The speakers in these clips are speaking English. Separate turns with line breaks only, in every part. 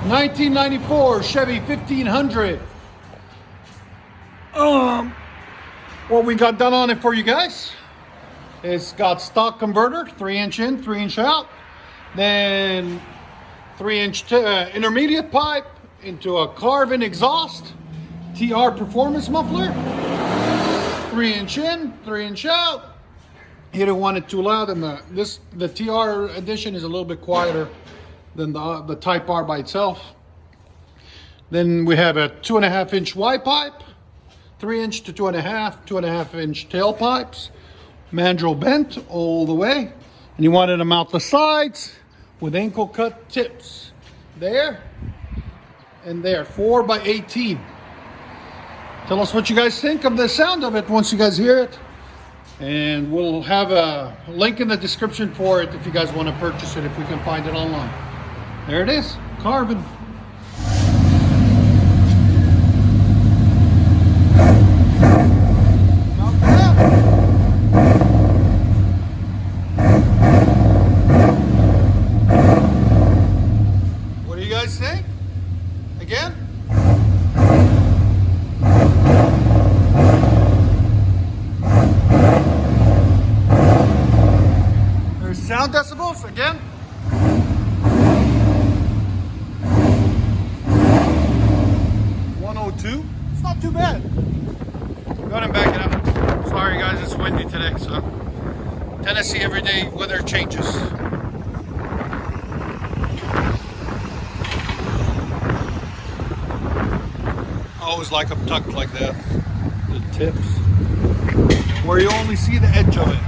1994 Chevy 1500. What we got done on it for you guys, it's got stock converter, 3-inch in, 3-inch out, then 3-inch intermediate pipe into a CARVEN exhaust, TR performance muffler, 3-inch in, 3-inch out. You don't want it too loud, and the TR edition is a little bit quieter than the Type R by itself. Then we have a 2.5-inch Y pipe, 3-inch to 2.5-inch tailpipes, mandrel bent all the way, and you wanted to mount the sides with ankle cut tips there and there, 4x18. Tell us what you guys think of the sound of it once you guys hear it, and we'll have a link in the description for it if you guys want to purchase it, if we can find it online. There it is, CARVEN. What do you guys think? Again? There's sound decibels again. 102. It's not too bad. Go ahead and back it up. Sorry guys, it's windy today, so Tennessee everyday weather changes. I always like them tucked like that. The tips, where you only see the edge of it.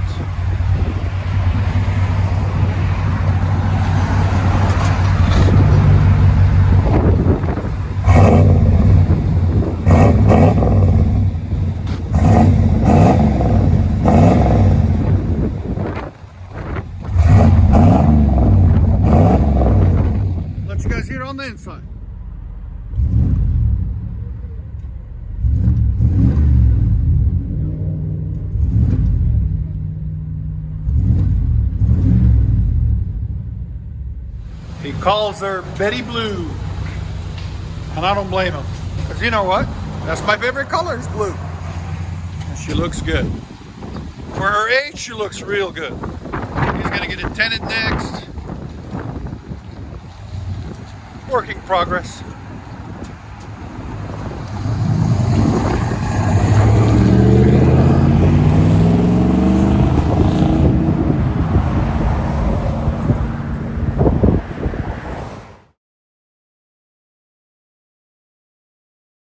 Let you guys hear on the inside. He calls her Betty Blue, and I don't blame him, because you know what? That's my favorite color, is blue. And she looks good. For her age, she looks real good. He's gonna get it tinted next. Work in progress.